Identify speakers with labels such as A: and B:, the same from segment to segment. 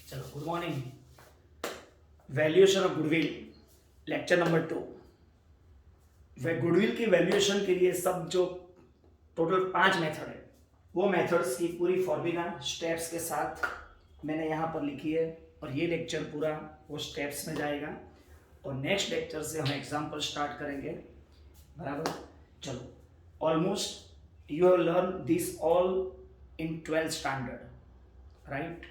A: चलो, good morning. Valuation of goodwill, lecture number 2। वह goodwill की वैल्यूएशन के लिए सब जो टोटल 5 मेथड है, वो मेथड्स की पूरी फॉर्मूला स्टेप्स के साथ मैंने यहाँ पर लिखी है, और ये लेक्चर पूरा वो स्टेप्स में जाएगा, और नेक्स्ट लेक्चर से हम एग्जाम्पल स्टार्ट करेंगे। बराबर। चलो, almost you have learn this all in 12th standard, right?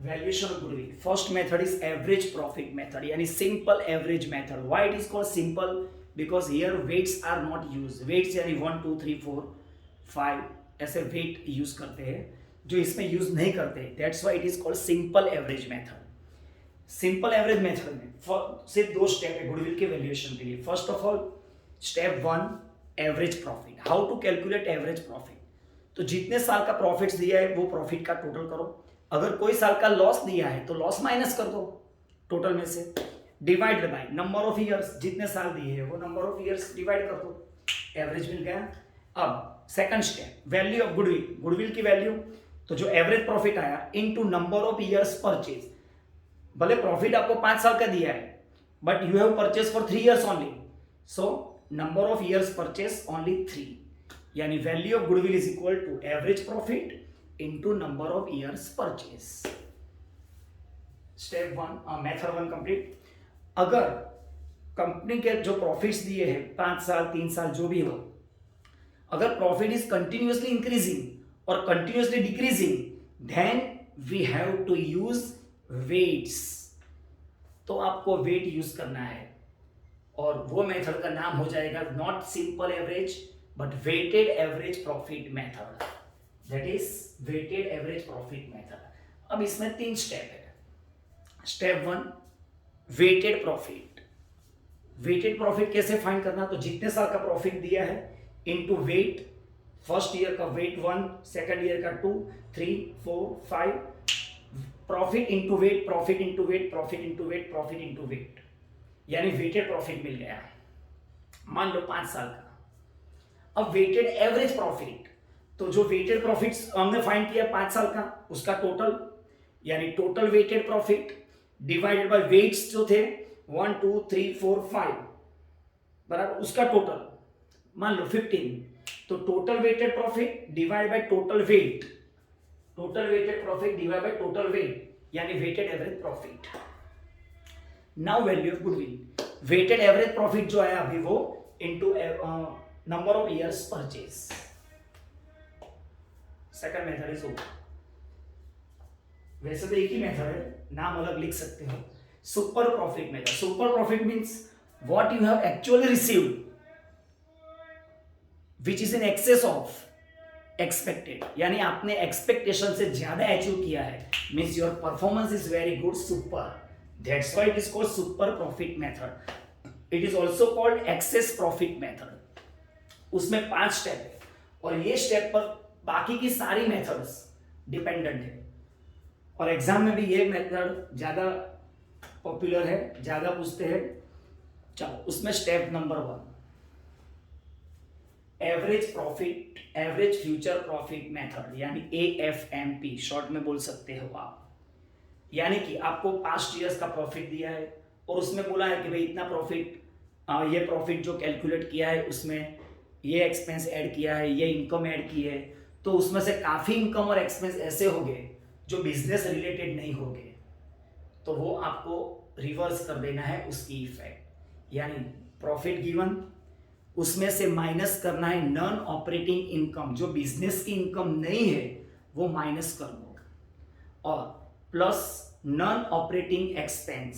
A: Valuation of goodwill, first method is average profit method, यानी simple average method. Why it is called simple? Because here weights are not use. Weights यानी 1 2 3 4 5 ऐसे weight use करते हैं, जो इसमें use नहीं करते। That's why it is called simple average method. Simple average method में सिर्फ 2 स्टेप है गुडविल के वैल्यूएशन के लिए। First of all, step 1, average profit. How to calculate average profit? तो जितने साल का प्रॉफिट्स दिया है वो प्रॉफिट का टोटल करो। अगर कोई साल का लॉस दिया है तो लॉस माइनस कर दो टोटल में से, divide by number of years. जितने साल दिए हैं वो नंबर ऑफ ईयर्स डिवाइड कर दो, एवरेज मिल गया। अब second step, value of goodwill. Goodwill की वैल्यू, तो जो एवरेज प्रॉफिट आया into number of years purchase. भले प्रॉफिट आपको 5 साल का दिया है, but you have purchase for 3 years only, so number of years purchase only 3, यानी value of goodwill is equal to average profit into number of years purchase. Step 1, method 1 complete. अगर company के जो profits दिए हैं 5 साल 3 साल जो भी हो, अगर प्रॉफिट इज कंटिन्यूअसली इंक्रीजिंग और continuously decreasing, then we have to use weights. तो आपको वेट यूज करना है, और वो मेथड का नाम हो जाएगा not simple average but weighted average profit method. That is weighted average profit method. अब इसमें 3 स्टेप है। Step 1, weighted profit. Weighted profit कैसे फाइंड करना? तो जितने साल का प्रॉफिट दिया है इनटू वेट, फर्स्ट ईयर का वेट 1, सेकंड ईयर का 2 3 4 5, profit into weight, profit into weight, profit into weight, profit into weight, यानी वेटेड प्रॉफिट मिल गया। मान लो 5 साल का। अब वेटेड एवरेज प्रॉफिट, तो जो वेटेड प्रॉफिट हमने फाइंड किया 5 साल का, उसका टोटल, यानी total weighted profit divided by weights जो थे 1 2 3 4 5, बराबर, उसका टोटल मान लो 15। तो total weighted profit divide by total weight, total weighted profit divide by total weight, यानी weighted average profit. Now value of goodwill, weighted average profit जो आया अभी वो into number of years purchase. Second method is over. वैसे तो एक ही method है, नाम अलग लिख सकते हो। Super profit method. Super profit means what you have actually received which is in excess of expected, यानी आपने एक्सपेक्टेशन से ज्यादा अचीव किया है, means your performance is very good, super. That's why it is called super profit method. It is also called access profit method. उसमें 5 step है, और ये स्टेप पर बाकी की सारी मेथड्स डिपेंडेंट है, और एग्जाम में भी ये मेथड ज्यादा पॉपुलर है, ज्यादा पूछते हैं। चलो, उसमें step number 1, average profit, average future profit method, यानी AFMP शॉर्ट में बोल सकते हो आप। यानी कि आपको पास्ट ईयर्स का प्रॉफिट दिया है, और उसमें बोला है कि भाई इतना प्रॉफिट, ये प्रॉफिट जो कैलकुलेट किया है उसमें ये एक्सपेंस ऐड किया है, ये इनकम ऐड की है, तो उसमें से काफ़ी इनकम और एक्सपेंस ऐसे हो गए जो बिजनेस रिलेटेड नहीं हो गए, तो वो आपको रिवर्स कर देना है उसकी इफेक्ट। यानी प्रॉफिट गिवन, उसमें से माइनस करना है नॉन ऑपरेटिंग इनकम, जो बिजनेस की इनकम नहीं है वो माइनस कर दो, और प्लस नॉन ऑपरेटिंग एक्सपेंस,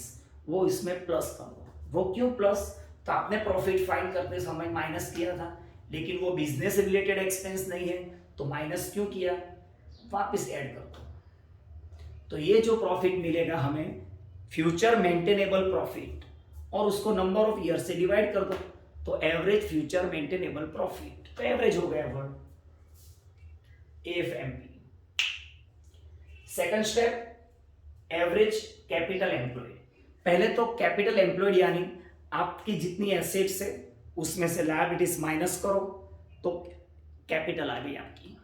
A: वो इसमें प्लस कर दो। वो क्यों प्लस? तो आपने प्रॉफिट फाइंड करते समय माइनस किया था, लेकिन वो बिजनेस रिलेटेड एक्सपेंस नहीं है, तो माइनस क्यों किया? वापस ऐड कर दो। तो ये जो प्रॉफिट मिलेगा हमें, फ्यूचर मेंटेनेबल प्रॉफिट, और उसको नंबर ऑफ ईयर से डिवाइड कर दो, तो एवरेज फ्यूचर मेंटेनेबल प्रॉफिट, तो एवरेज हो गया word AFMP। Second step, average capital employed. पहले तो कैपिटल एम्प्लॉयड यानी आपकी जितनी एसेट्स है उसमें से लायबिलिटीज माइनस करो, तो कैपिटल आ गई आपकी।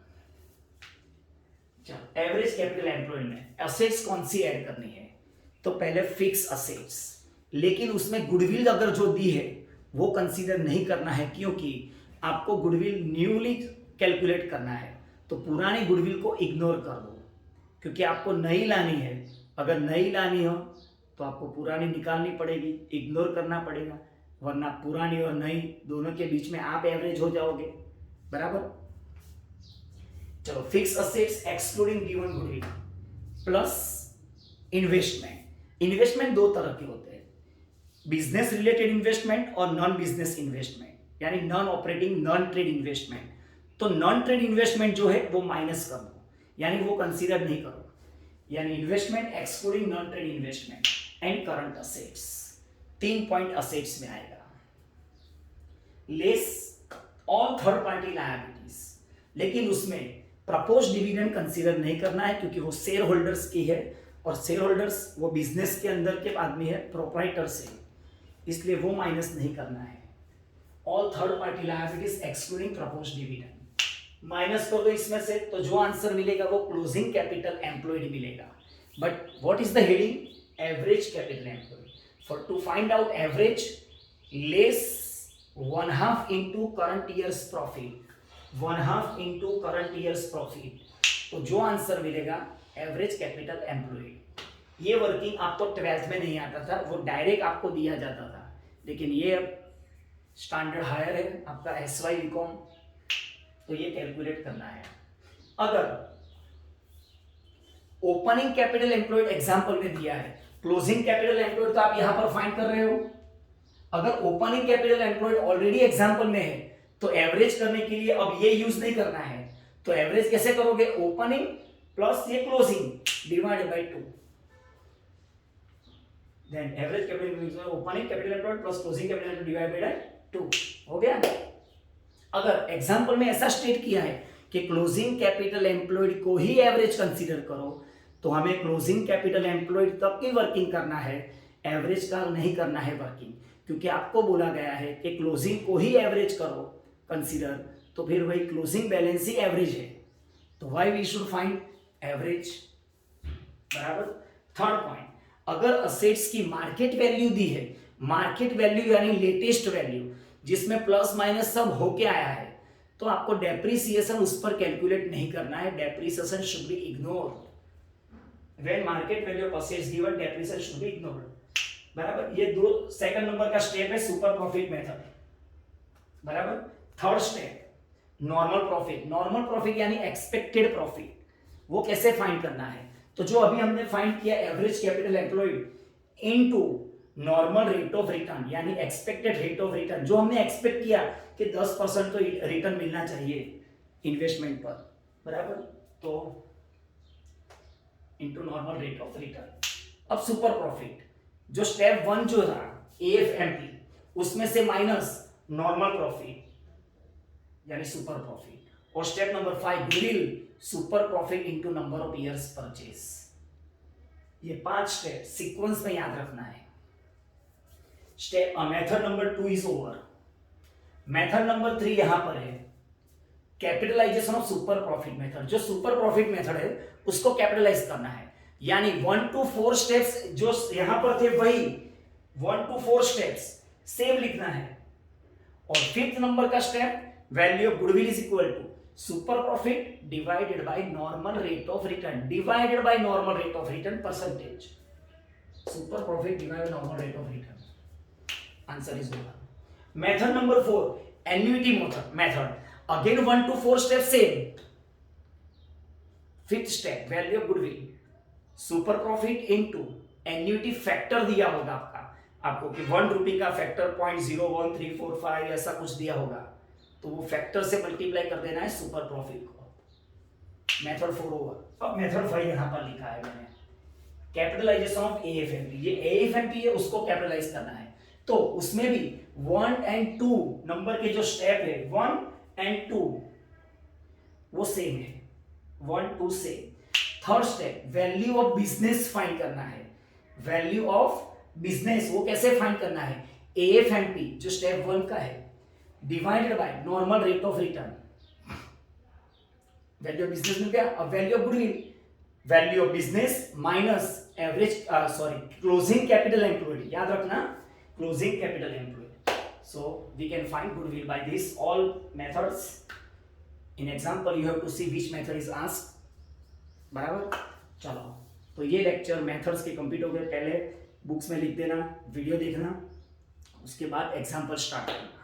A: चलो एवरेज कैपिटल एम्प्लॉयड में असेट्स कौन सी ऐड करनी है? तो पहले फिक्स असेट्स, लेकिन उसमें गुडविल अगर जो दी है वो कंसीडर नहीं करना है, क्योंकि आपको गुडविल न्यूली कैलकुलेट करना है। तो पुरानी गुडविल को इग्नोर कर दो, क्योंकि आपको नई लानी है। अगर नई लानी हो तो आपको पुरानी निकालनी पड़ेगी, इग्नोर करना पड़ेगा, वरना पुरानी और नई दोनों के बीच में आप एवरेज हो जाओगे। बराबर। चलो fix assets excluding given goodwill plus investment. Investment दो तरह के होते हैं, बिजनेस रिलेटेड इन्वेस्टमेंट और नॉन बिजनेस इन्वेस्टमेंट, यानी non operating non trade investment. तो नॉन ट्रेड इन्वेस्टमेंट जो है वो माइनस कर दो, यानी वो कंसीडर नहीं करो। यानी investment excluding non trade investment and current assets, 3 point assets में आएगा। Less all third party liabilities, लेकिन उसमें प्रपोज डिविडेंड कंसीडर नहीं करना है, क्योंकि वो शेयर होल्डर्स की है, और शेयर होल्डर्स वो बिजनेस के अंदर के आदमी है, प्रोप्राइटर से, इसलिए वो माइनस नहीं करना है। All third party liabilities excluding propose dividend minus कर दो इसमें से, तो जो आंसर मिलेगा वो क्लोजिंग कैपिटल एम्प्लॉयड मिलेगा। But what is the heading? Average capital employed. For to find out average, less 1/2 into current year's profit, 1/2 into current year's profit, तो जो आंसर मिलेगा एवरेज कैपिटल एम्प्लॉयड। ये वर्किंग आपको 12th में नहीं आता था, वो डायरेक्ट आपको दिया जाता था, लेकिन ये अब स्टैंडर्ड हायर है आपका SY बीकॉम, तो ये कैलकुलेट करना है। अगर ओपनिंग कैपिटल एम्प्लॉयड एग्जांपल में दिया है, क्लोजिंग कैपिटल एम्प्लॉयड तो आप यहां पर फाइंड कर रहे हो। अगर opening capital employed already example में है, तो एवरेज करने के लिए अब ये यूज नहीं करना है। तो एवरेज कैसे करोगे? ओपनिंग प्लस ये closing divided by 2, then average capital opening capital employed plus closing capital employed divided by 2 हो गया। अगर एग्जांपल में ऐसा स्टेट किया है कि क्लोजिंग कैपिटल एम्प्लॉयड को ही एवरेज कंसीडर करो, तो हमें क्लोजिंग कैपिटल एम्प्लॉयड तक की वर्किंग करना है, एवरेज का नहीं करना है वर्किंग, क्योंकि आपको बोला गया है कि क्लोजिंग को ही एवरेज करो कंसीडर, तो फिर वही क्लोजिंग बैलेंस ही एवरेज है। तो why we should find average. बराबर। थर्ड पॉइंट, अगर असेट्स की मार्केट वैल्यू दी है, मार्केट वैल्यू यानी लेटेस्ट वैल्यू, जिसमें प्लस माइनस सब होके आया है, तो आपको डेप्रिसिएशन उस पर कैलकुलेट नहीं करना है। Depreciation should be ignored when market value of assets given, depreciation should be ignored. बराबर। ये दो सेकंड नंबर का स्टेप है सुपर प्रॉफिट मेथड। बराबर। Third step normal profit. Normal profit यानी एक्सपेक्टेड प्रॉफिट, वो कैसे फाइंड करना है? तो जो अभी हमने फाइंड किया average capital employed into normal rate of return, यानी एक्सपेक्टेड रेट ऑफ रिटर्न, जो हमने एक्सपेक्ट किया कि 10% तो रिटर्न मिलना चाहिए इन्वेस्टमेंट पर। बराबर। तो into normal rate of return. अब सुपर प्रॉफिट, जो स्टेप 1 जो था AFMP, उसमें से माइनस नॉर्मल प्रॉफिट यानी सुपर प्रॉफिट, और step number 5 goodwill super profit into number of years purchase. ये 5 स्टेप सीक्वेंस में याद रखना है। Step method number 2 is over. Method number 3 यहां पर है capitalisation of super profit method. जो सुपर प्रॉफिट मेथड है उसको कैपिटलाइज करना है, यानी 1 to 4 स्टेप्स जो यहां पर थे वही 1 to 4 स्टेप्स सेम लिखना है। और 5th नंबर का step value of goodwill is equal to super profit divided by normal rate of return, divided by normal rate of return percentage. Super profit divided normal rate of return, answer is over. Method number 4 annuity method, again 1 to 4 step same. 5th step value of goodwill super profit into annuity factor दिया होगा आपको कि 1 रुपये का factor 0.01345 ऐसा कुछ दिया होगा, तो वो फैक्टर से मल्टीप्लाई कर देना है सुपर प्रॉफिट को। मेथड 4 होगा। अब मेथड 5 यहां पर लिखा है मैंने, कैपिटलाइजेशन ऑफ AFMP। ये AFMP है, उसको कैपिटलाइज करना है। तो उसमें भी 1 and 2 नंबर के जो स्टेप है 1 and 2 वो सेम है, 1 2 same. Third step value of business find करना है। वैल्यू ऑफ बिजनेस वो कैसे फाइंड करना है? AFMP जो स्टेप 1 का है divided by normal rate of return. Value of business मिल गया। अब value of goodwill, value of business minus average closing capital employed, याद रखना closing capital employed. So we can find goodwill by this all methods. In example you have to see which method is asked. बराबर, चलो तो ये lecture methods के complete हो गए। पहले बुक्स में लिख देना, वीडियो देखना, उसके बाद एग्जांपल स्टार्ट करना।